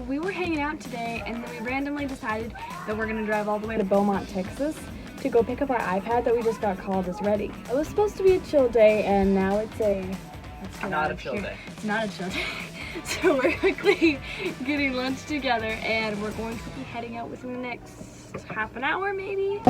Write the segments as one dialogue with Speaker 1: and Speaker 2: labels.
Speaker 1: we were hanging out today, and then we randomly decided that we're gonna drive all the way to Beaumont, Texas to go pick up our iPad that we just got called as ready. It was supposed to be a chill day, and now it's
Speaker 2: not a chill day.
Speaker 1: It's not a chill day. So we're quickly getting lunch together, and we're going to be heading out within the next half an hour, maybe.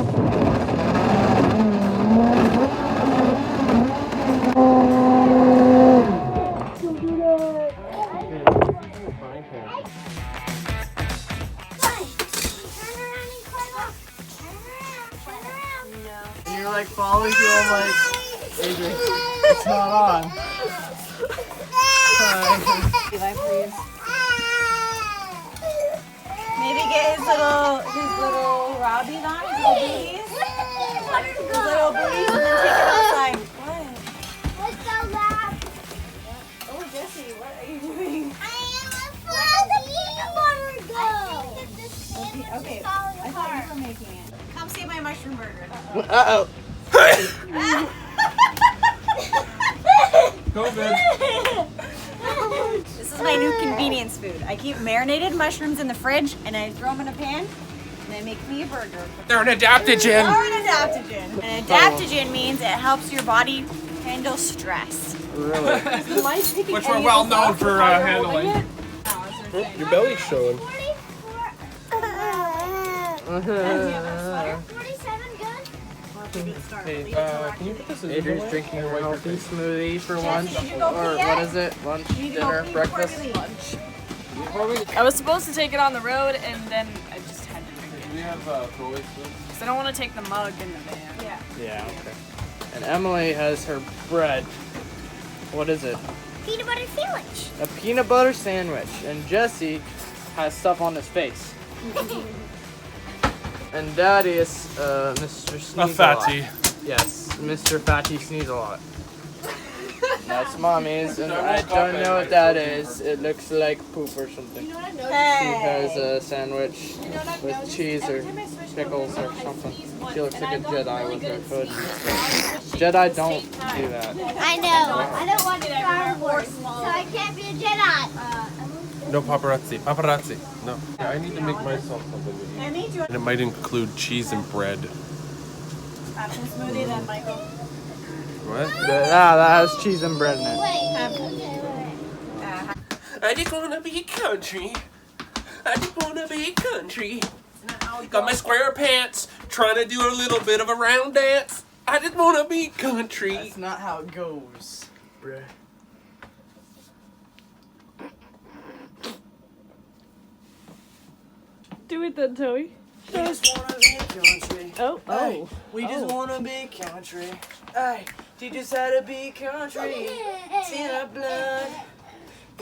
Speaker 2: And you're like following through, I'm like, Adri, it's not on.
Speaker 3: Levi, please. Maybe get his little Robbies on, his little booties. His little booties, and then take it outside. What?
Speaker 4: What's so loud?
Speaker 3: Oh, Jesse, what are you doing?
Speaker 4: I am a froggy.
Speaker 3: Okay, I thought you were making it. Come see my mushroom burger.
Speaker 2: Uh-oh. COVID.
Speaker 3: This is my new convenience food. I keep marinated mushrooms in the fridge, and I throw them in a pan, and they make me a burger.
Speaker 5: They're an adaptogen.
Speaker 3: Or an adaptogen. An adaptogen means it helps your body handle stress.
Speaker 2: Really?
Speaker 5: Which we're well known for handling.
Speaker 6: Your belly's showing.
Speaker 4: 47 good?
Speaker 6: Hey, can you put this in?
Speaker 2: Adri's drinking a healthy smoothie for lunch.
Speaker 3: did you go
Speaker 2: Or
Speaker 3: pee yet?
Speaker 2: what is it? Lunch, dinner, breakfast?
Speaker 1: I was supposed to take it on the road, and then I just had to drink it.
Speaker 6: Do we have Toby?
Speaker 1: Because I don't want to take the mug in the van.
Speaker 3: Yeah.
Speaker 2: Yeah, okay. And Emily has her bread. What is it?
Speaker 4: Peanut butter sandwich.
Speaker 2: A peanut butter sandwich. And Jesse has stuff on his face. And Daddy is Mr. Sneeze
Speaker 5: A fatty.
Speaker 2: Yes, Mr. Fatty Sneeze a lot. That's Mommy's, and I don't know what that is. It looks like poop or something. She has a sandwich with cheese or pickles or something. She looks like a Jedi with her hood. Jedi don't do that.
Speaker 4: I know. I don't watch Star Wars, so I can't be a Jedi.
Speaker 6: No paparazzi. Paparazzi. No. Yeah, I need to make myself something with you.
Speaker 3: I need you
Speaker 6: And it might include cheese and bread.
Speaker 3: option smoothie then, Michael.
Speaker 6: What?
Speaker 2: That has cheese and bread in it.
Speaker 5: I just wanna be country. I just wanna be country. Got my square pants, trying to do a little bit of a round dance. I just wanna be country.
Speaker 2: That's not how it goes, bruh.
Speaker 1: Do it then, Toby.
Speaker 2: We just wanna be country.
Speaker 1: Oh,
Speaker 2: Hey, we just wanna be country. Hey, teach us how to be country. It's in our blood.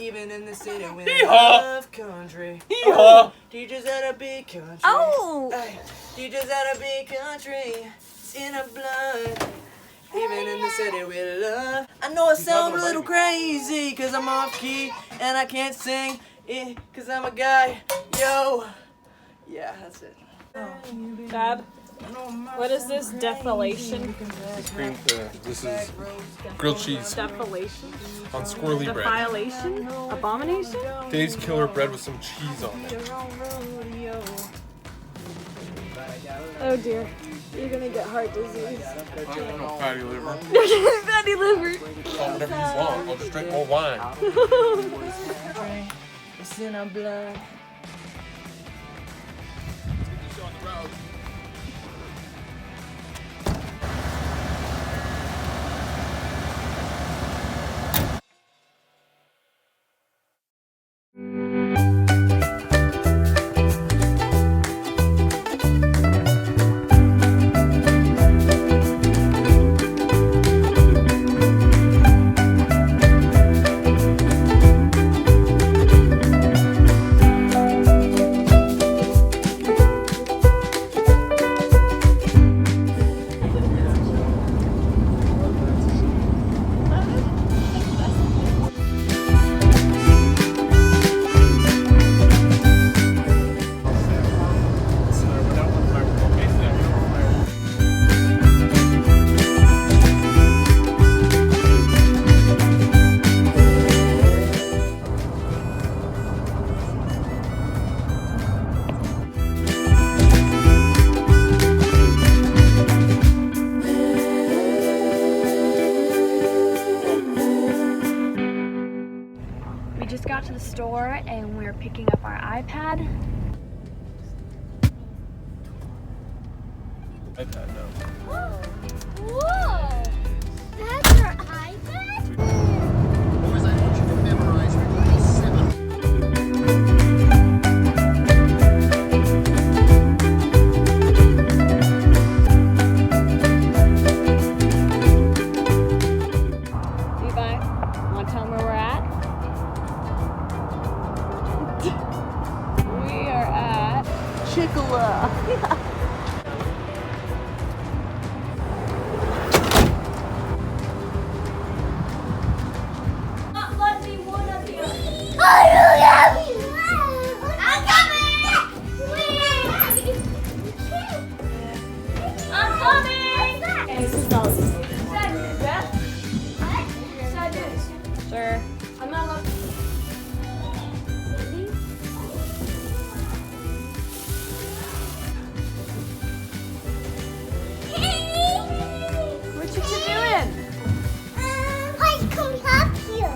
Speaker 2: Even in the city, we
Speaker 5: Hee-haw.
Speaker 2: love country.
Speaker 5: Hee-haw.
Speaker 2: Teach us how to be country.
Speaker 3: Oh!
Speaker 2: Hey, teach us how to be country. It's in our blood. Even in the city, we love. I know I sound a little crazy, cause I'm off key and I can't sing it, cause I'm a guy. Yo. Yeah, that's it.
Speaker 1: Dad, what is this deflation?
Speaker 6: This is grilled cheese
Speaker 1: Deflation?
Speaker 6: on squirrely bread.
Speaker 1: Defilation? Abomination?
Speaker 6: Dave's killer bread with some cheese on it.
Speaker 1: Oh dear. You're gonna get heart disease.
Speaker 6: No fatty liver.
Speaker 1: Fatty liver.
Speaker 6: Oh, whatever you want. I'll just drink more wine.
Speaker 2: It's in our blood.
Speaker 1: got to the store and we're picking up our iPad.
Speaker 6: iPad now.
Speaker 4: Whoa! That's your iPad?
Speaker 7: Boys, I want you to memorize rule 7.
Speaker 1: Levi, want to tell them where we're at? We are at
Speaker 3: CHIC-FIL-A.
Speaker 1: Sure. I'm not allowed. What you two doing?
Speaker 4: I come help you.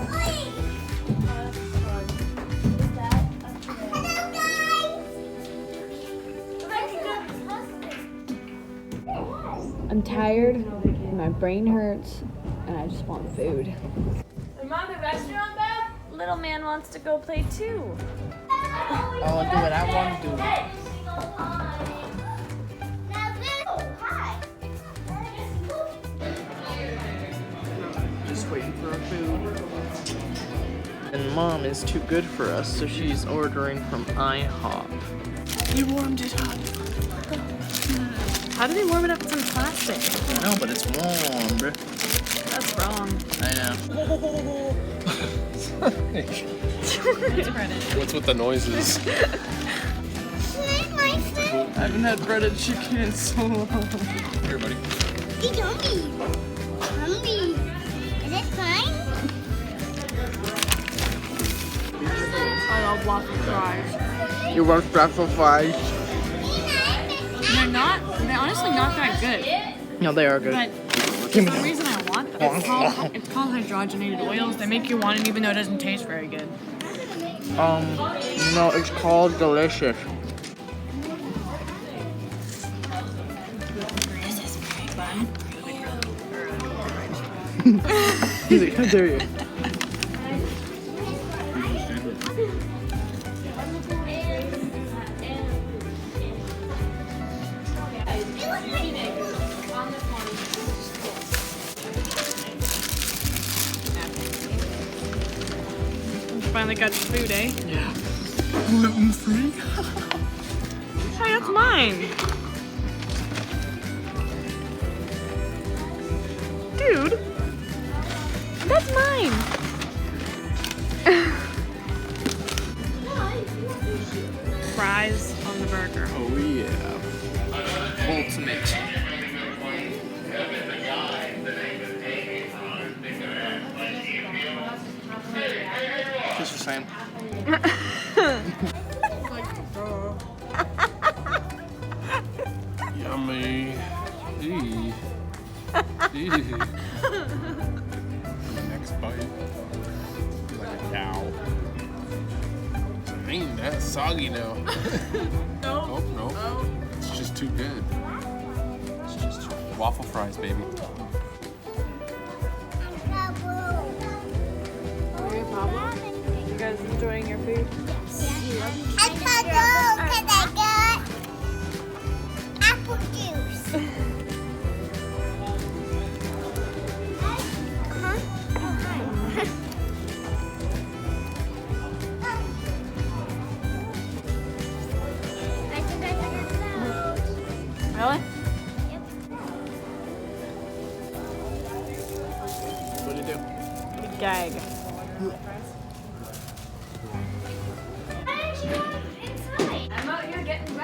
Speaker 1: I'm tired, my brain hurts, and I just want food.
Speaker 3: Am I the restaurant, Beth? Little man wants to go play too.
Speaker 2: I want to do what I want to do. Just waiting for our food. And Mom is too good for us, so she's ordering from IHOP. You warmed it up.
Speaker 3: How do they warm it up? It's in plastic.
Speaker 2: No, but it's warm, bruh.
Speaker 3: That's wrong.
Speaker 2: I know.
Speaker 6: What's with the noises?
Speaker 2: I haven't had breaded chicken in so long.
Speaker 6: Here, buddy.
Speaker 4: Yummy. Is it fine?
Speaker 1: I love waffle fries.
Speaker 2: You want waffle fries?
Speaker 1: They're honestly not that good.
Speaker 2: No, they are good.
Speaker 1: But for some reason I want them. It's called hydrogenated oils. They make you want it even though it doesn't taste very good.
Speaker 2: No, it's called delicious. He's like, how dare you?
Speaker 1: Finally got your food, eh?
Speaker 2: Yeah. Gluten-free?
Speaker 1: Hey, that's mine. Dude, that's mine. Fries on the burger.
Speaker 2: Oh yeah. Ultimate. Just the same.
Speaker 6: Yummy. Eee. Eee. Next bite. Like a cow. Dang, that's soggy now. No. No. It's just too good. It's just waffle fries, baby.
Speaker 1: You guys enjoying your food?
Speaker 4: I can't go because I got apple juice. I think I got
Speaker 1: Really?
Speaker 2: What do you do?
Speaker 1: Big gag.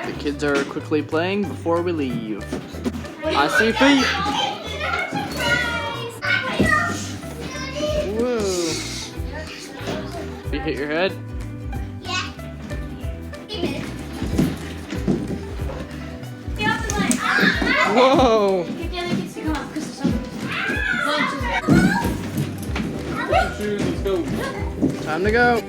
Speaker 2: The kids are quickly playing before we leave. I see feet. Whoa. You hit your head? Whoa. Time to go.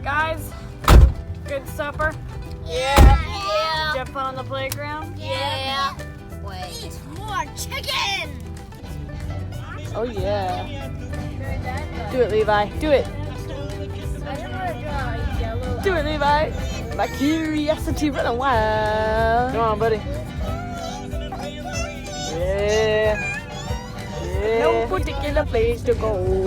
Speaker 1: Guys, good supper?
Speaker 4: Yeah.
Speaker 1: Did you have fun on the playground?
Speaker 4: Yeah. Wait. More chicken.
Speaker 1: Oh yeah. Do it, Levi. Do it. Do it, Levi. My curiosity running wild.
Speaker 2: Come on, buddy. Yeah. Yeah.
Speaker 1: No particular place to go.